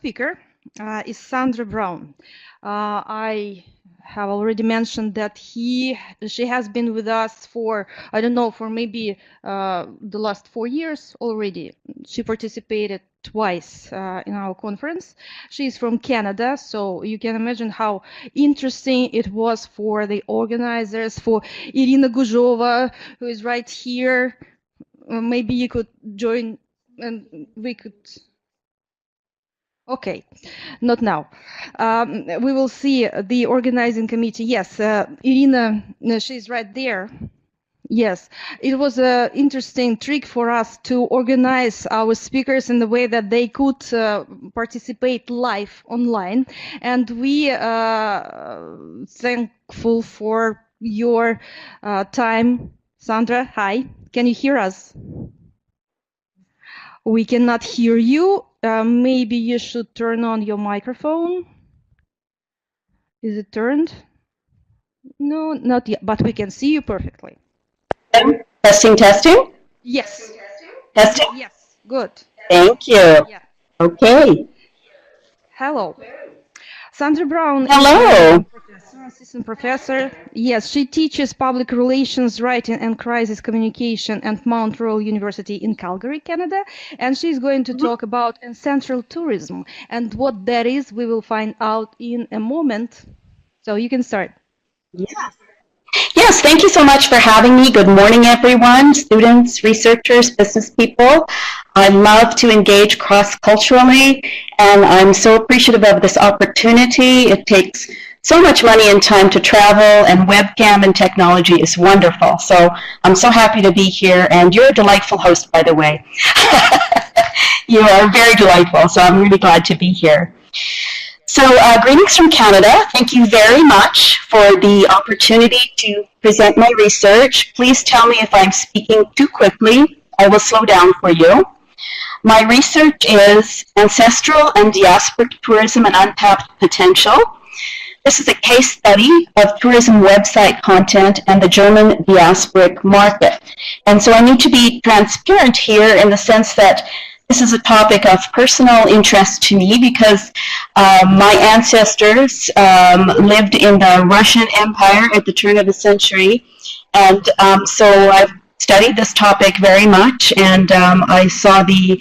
speaker is Sandra Brown. I have already mentioned that she has been with us for, I don't know, for maybe the last 4 years already. She participated twice in our conference. She's from Canada, so you can imagine how interesting it was for the organizers, for Irina Guzhova, who is right here. Maybe you could join and we could... Okay, not now. We will see the organizing committee. Yes, Irina, she's right there. Yes, it was an interesting trick for us to organize our speakers in the way that they could participate live online. And we are thankful for your time. Sandra, hi, can you hear us? We cannot hear you. Maybe you should turn on your microphone. Is it turned? No, not yet, but we can see you perfectly. Testing, testing? Yes. Testing? Yes, good. Thank you. Yeah. Okay. Hello. Sandra Brown. Hello. Assistant professor. Yes, she teaches public relations, writing, and crisis communication at Maun Royal University in Calgary, Canada. And she's going to talk about Ancestral Tourism. And what that is, we will find out in a moment. So you can start. Yes, thank you so much for having me. Good morning, everyone, students, researchers, business people. I love to engage cross-culturally, and I'm so appreciative of this opportunity. It takes so much money and time to travel, and webcam and technology is wonderful. So I'm so happy to be here, and you're a delightful host, by the way. You are very delightful, so I'm really glad to be here. So greetings from Canada. Thank you very much for the opportunity to present my research. Please tell me if I'm speaking too quickly. I will slow down for you. My research is Ancestral and Diasporic Tourism and Untapped Potential. This is a case study of tourism website content and the German diasporic market. And so I need to be transparent here in the sense that this is a topic of personal interest to me because my ancestors lived in the Russian Empire at the turn of the century. And so I've studied this topic very much, and I saw the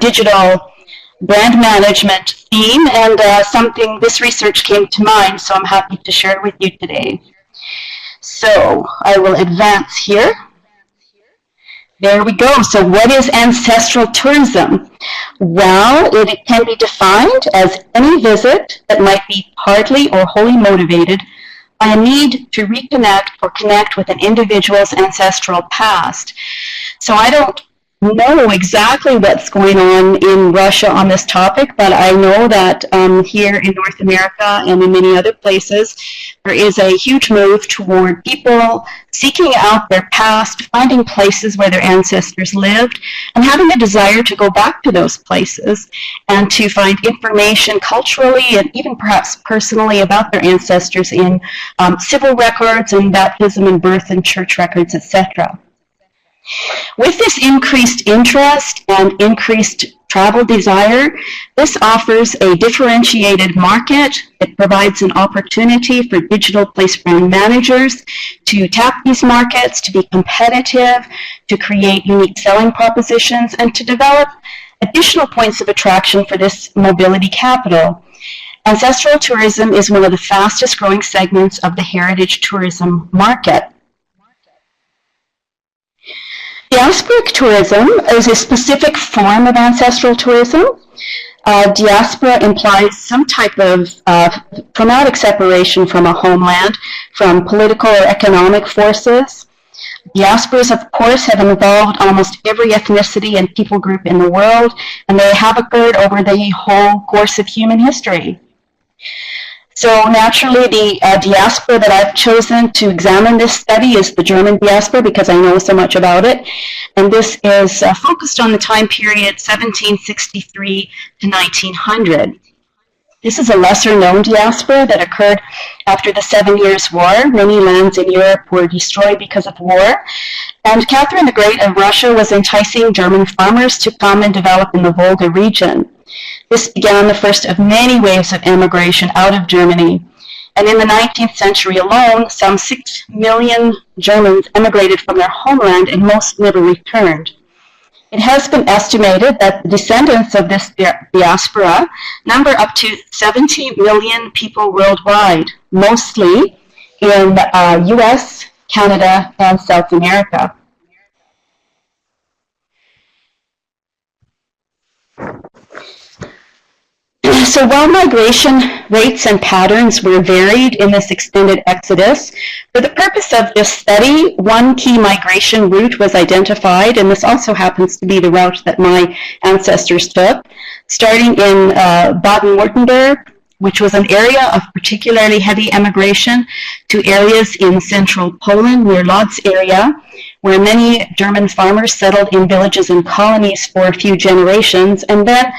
digital brand management theme, and this research came to mind, so I'm happy to share it with you today. So I will advance here. There we go. So what is ancestral tourism? Well, it can be defined as any visit that might be partly or wholly motivated by a need to reconnect or connect with an individual's ancestral past. So I don't know exactly what's going on in Russia on this topic, but I know that here in North America and in many other places, there is a huge move toward people seeking out their past, finding places where their ancestors lived, and having a desire to go back to those places and to find information culturally and even perhaps personally about their ancestors in civil records and baptism and birth and church records, etc. With this increased interest and increased travel desire, this offers a differentiated market. It provides an opportunity for digital place brand managers to tap these markets, to be competitive, to create unique selling propositions, and to develop additional points of attraction for this mobility capital. Ancestral tourism is one of the fastest growing segments of the heritage tourism market. Diasporic tourism is a specific form of ancestral tourism. Diaspora implies some type of traumatic separation from a homeland, from political or economic forces. Diasporas, of course, have involved almost every ethnicity and people group in the world, and they have occurred over the whole course of human history. So naturally, the diaspora that I've chosen to examine this study is the German diaspora because I know so much about it. And this is focused on the time period 1763 to 1900. This is a lesser-known diaspora that occurred after the 7 Years' War. Many lands in Europe were destroyed because of war. And Catherine the Great of Russia was enticing German farmers to come and develop in the Volga region. This began the first of many waves of emigration out of Germany. And in the 19th century alone, some 6 million Germans emigrated from their homeland, and most never returned. It has been estimated that the descendants of this diaspora number up to 70 million people worldwide, mostly in the US, Canada, and South America. So while migration rates and patterns were varied in this extended exodus, for the purpose of this study, one key migration route was identified, and this also happens to be the route that my ancestors took, starting in Baden-Württemberg, which was an area of particularly heavy emigration, to areas in central Poland near Lodz area, where many German farmers settled in villages and colonies for a few generations, and then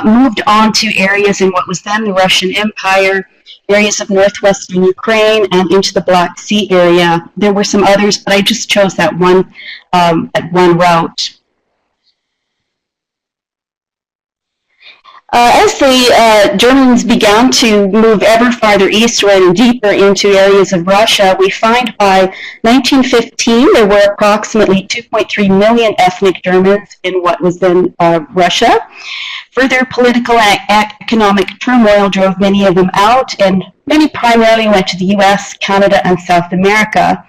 moved on to areas in what was then the Russian Empire, areas of northwestern Ukraine, and into the Black Sea area. There were some others, but I just chose that one route. As the Germans began to move ever farther eastward and deeper into areas of Russia, we find by 1915 there were approximately 2.3 million ethnic Germans in what was then Russia. Further political and economic turmoil drove many of them out, and many primarily went to the US, Canada, and South America.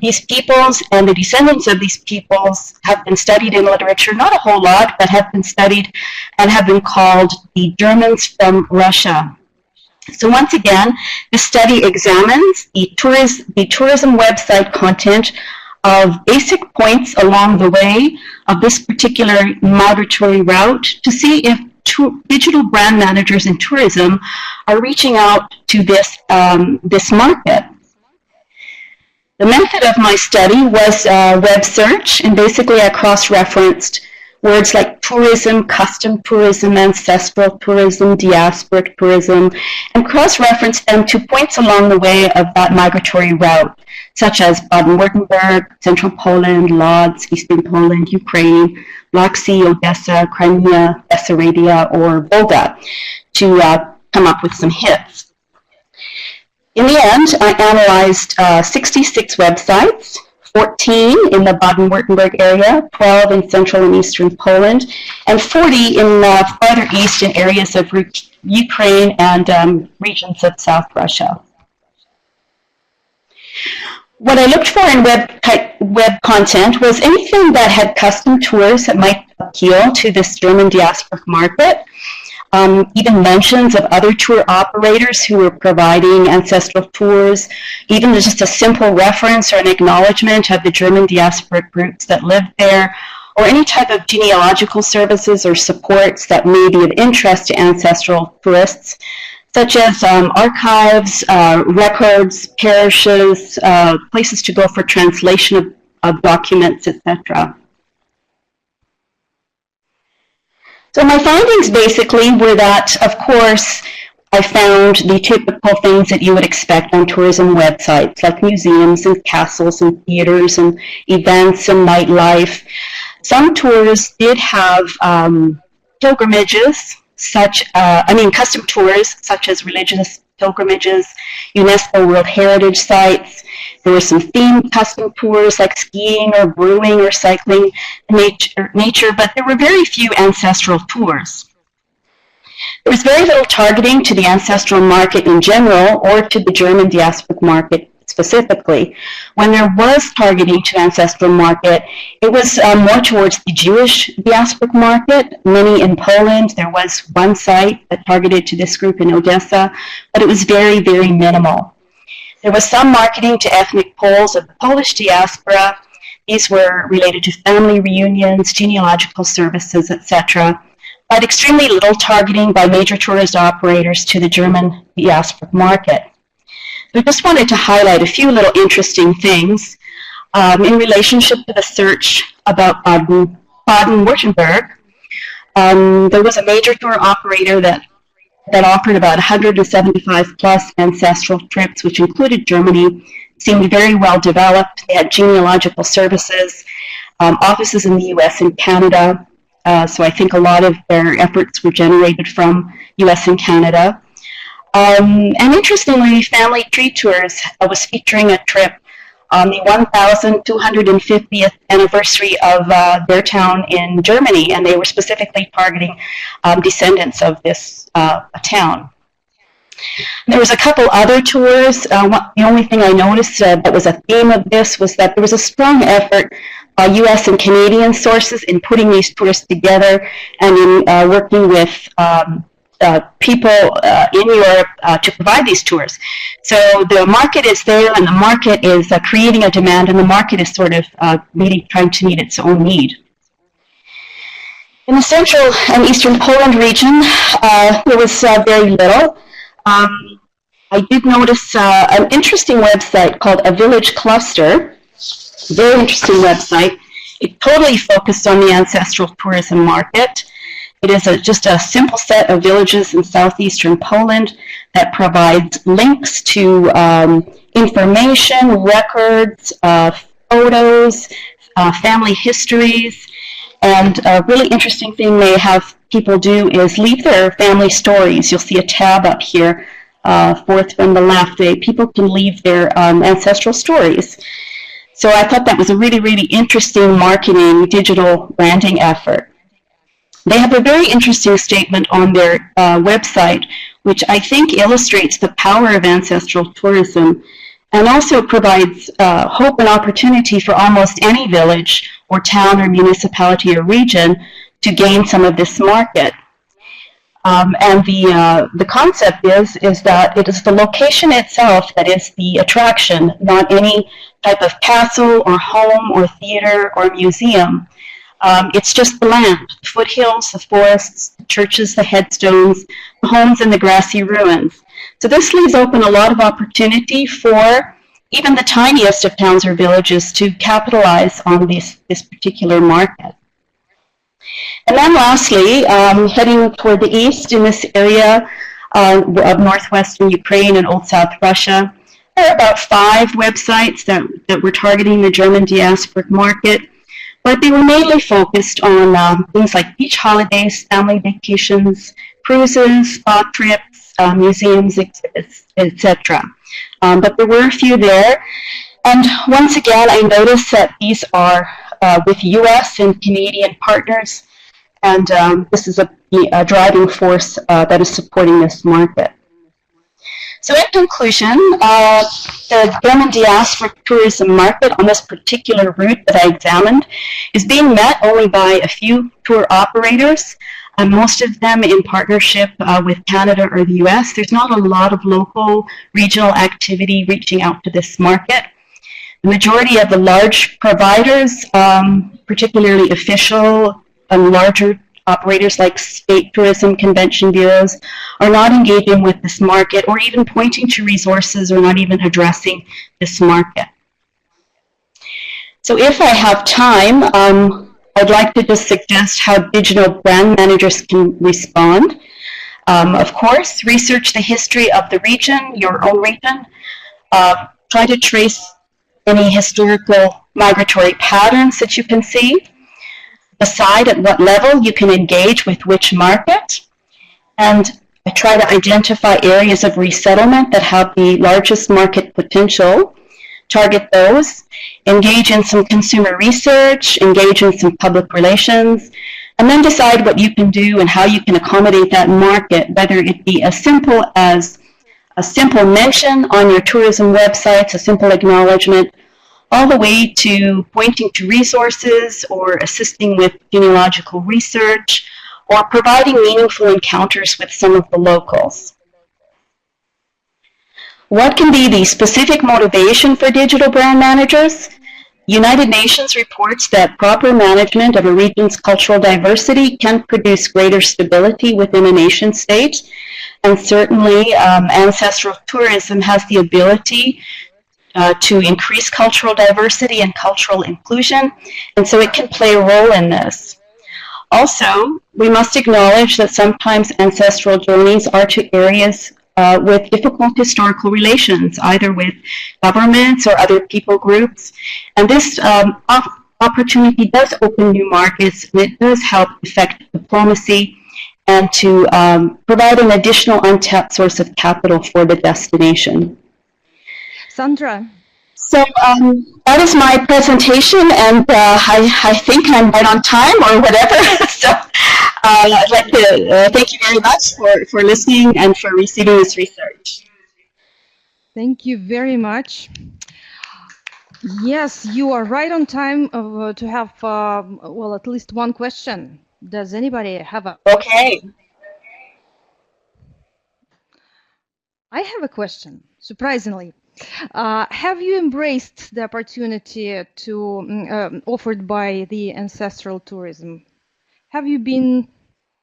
These peoples and the descendants of these peoples have been studied in literature, not a whole lot, but have been studied and have been called the Germans from Russia. So once again, this study examines the tourism website content of basic points along the way of this particular migratory route to see if digital brand managers in tourism are reaching out to this market. The method of my study was web search, and basically I cross-referenced words like tourism, custom tourism, ancestral tourism, diasporic tourism, and cross-referenced them to points along the way of that migratory route, such as Baden-Württemberg, Central Poland, Lodz, Eastern Poland, Ukraine, Black Sea, Odessa, Crimea, Bessarabia, or Volga, to come up with some hits. In the end, I analyzed 66 websites, 14 in the Baden-Württemberg area, 12 in central and eastern Poland, and 40 in farther east in areas of Ukraine and regions of South Russia. What I looked for in web content was anything that had custom tours that might appeal to this German diasporic market. Even mentions of other tour operators who were providing ancestral tours, even just a simple reference or an acknowledgement of the German diasporic groups that lived there, or any type of genealogical services or supports that may be of interest to ancestral tourists, such as archives, records, parishes, places to go for translation of documents, etc. So my findings basically were that, of course, I found the typical things that you would expect on tourism websites, like museums and castles and theaters and events and nightlife. Some tours did have pilgrimages, custom tours, such as religious pilgrimages, UNESCO World Heritage Sites. There were some themed custom tours like skiing or brewing or cycling nature, but there were very few ancestral tours. There was very little targeting to the ancestral market in general or to the German diasporic market specifically. When there was targeting to ancestral market, it was more towards the Jewish diasporic market. Many in Poland. There was one site that targeted to this group in Odessa, but it was very, very minimal. There was some marketing to ethnic Poles of the Polish diaspora. These were related to family reunions, genealogical services, etc., but extremely little targeting by major tourist operators to the German diasporic market. I just wanted to highlight a few little interesting things in relationship to the search about Baden-Württemberg. There was a major tour operator that offered about 175 plus ancestral trips, which included Germany, seemed very well developed. They had genealogical services, offices in the US and Canada. So I think a lot of their efforts were generated from US and Canada. And interestingly, Family Tree Tours was featuring a trip on the 1,250th anniversary of their town in Germany, and they were specifically targeting descendants of this town. There was a couple other tours. The only thing I noticed that was a theme of this was that there was a strong effort by US and Canadian sources in putting these tours together and in working with people in Europe to provide these tours. So the market is there, and the market is creating a demand, and the market is sort of trying to meet its own need. In the central and eastern Poland region, there was very little. I did notice an interesting website called A Village Cluster. Very interesting website. It totally focused on the ancestral tourism market. It is just a simple set of villages in southeastern Poland that provides links to information, records, photos, family histories, and a really interesting thing they have people do is leave their family stories. You'll see a tab up here, fourth from the left. People can leave their ancestral stories. So I thought that was a really, really interesting marketing, digital branding effort. They have a very interesting statement on their website, which I think illustrates the power of ancestral tourism and also provides hope and opportunity for almost any village or town or municipality or region to gain some of this market. And the concept is that it is the location itself that is the attraction, not any type of castle or home or theater or museum. It's just the land, the foothills, the forests, the churches, the headstones, the homes, and the grassy ruins. So this leaves open a lot of opportunity for even the tiniest of towns or villages to capitalize on this particular market. And then lastly, heading toward the east in this area of northwestern Ukraine and Old South Russia, there are about 5 websites that were targeting the German diasporic market. But they were mainly focused on things like beach holidays, family vacations, cruises, spa trips, museums, exhibits, etc. But there were a few there. And once again, I noticed that these are with US and Canadian partners. And this is a driving force that is supporting this market. So in conclusion, the German diasporic tourism market on this particular route that I examined is being met only by a few tour operators, most of them in partnership with Canada or the US. There's not a lot of local regional activity reaching out to this market. The majority of the large providers, particularly official and larger operators like state tourism convention bureaus, are not engaging with this market or even pointing to resources or not even addressing this market. So if I have time, I'd like to just suggest how digital brand managers can respond. Of course, research the history of the region, your own region. Try to trace any historical migratory patterns that you can see. Decide at what level you can engage with which market, and I try to identify areas of resettlement that have the largest market potential, target those, engage in some consumer research, engage in some public relations, and then decide what you can do and how you can accommodate that market, whether it be as simple as a simple mention on your tourism websites, a simple acknowledgement, all the way to pointing to resources or assisting with genealogical research or providing meaningful encounters with some of the locals. What can be the specific motivation for digital brand managers? United Nations reports that proper management of a region's cultural diversity can produce greater stability within a nation state, and certainly ancestral tourism has the ability to increase cultural diversity and cultural inclusion, and so it can play a role in this. Also, we must acknowledge that sometimes ancestral journeys are to areas with difficult historical relations, either with governments or other people groups. And this opportunity does open new markets, and it does help effect diplomacy and to provide an additional untapped source of capital for the destination. Sandra. So that is my presentation, and I think I'm right on time or whatever. So I'd like to thank you very much for listening and for receiving this research. Thank you very much. Yes, you are right on time to have, well, at least one question. Does anybody have a... Okay. I have a question, surprisingly. Have you embraced the opportunity to offered by the Ancestral Tourism? Have you been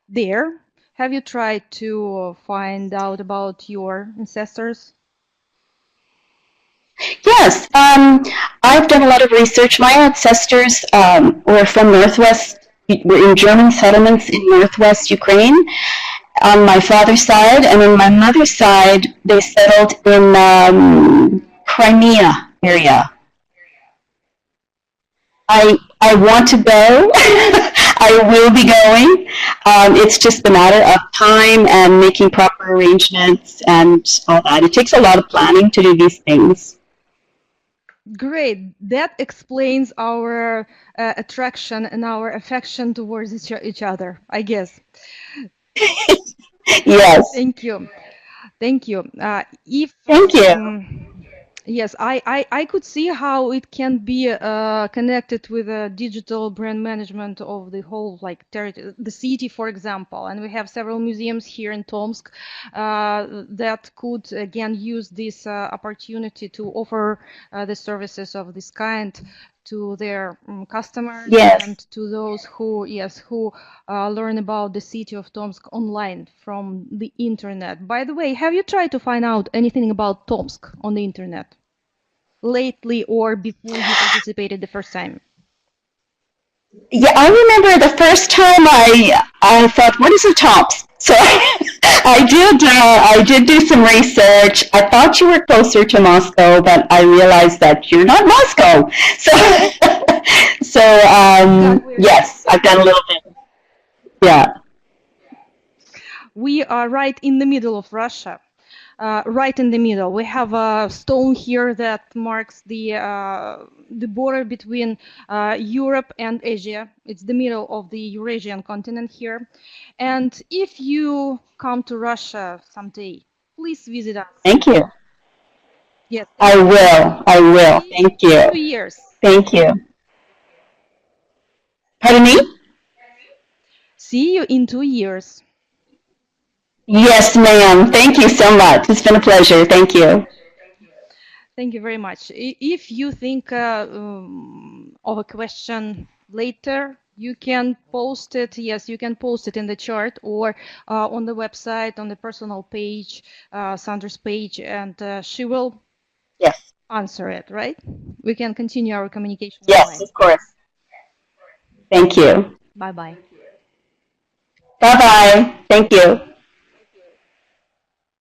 there? Have you tried to find out about your ancestors? Yes, I've done a lot of research. My ancestors were from were in German settlements in northwest Ukraine on my father's side, and on my mother's side, they settled in Crimea area. I want to go. I will be going. It's just a matter of time and making proper arrangements and all that. It takes a lot of planning to do these things. Great. That explains our attraction and our affection towards each other, I guess. Yes. Thank you. Thank you. Thank you. Yes, I could see how it can be connected with a digital brand management of the whole, like, territory, the city, for example. And we have several museums here in Tomsk that could, again, use this opportunity to offer the services of this kind to their customers, yes, and to those who, who learn about the city of Tomsk online from the internet. By the way, have you tried to find out anything about Tomsk on the internet lately or before you participated the first time? Yeah, I remember the first time I thought, what is a Tomsk? So I did do some research. I thought you were closer to Moscow, but I realized that you're not Moscow. So yes, I've done a little bit. Yeah. We are right in the middle of Russia. Right in the middle. We have a stone here that marks the border between Europe and Asia. It's the middle of the Eurasian continent here. And if you come to Russia someday, please visit us. Thank you. Yes. I will. I will. Thank you. 2 years. Thank you. Pardon me? See you in 2 years. Yes, ma'am. Thank you so much. It's been a pleasure. Thank you. Thank you very much. If you think of a question later, you can post it. Yes, you can post it in the chat or on the website, on the personal page, Sandra's page, and she will answer it, right? We can continue our communication. Yes, online. of course. Thank you. Bye-bye. Bye-bye. Thank you.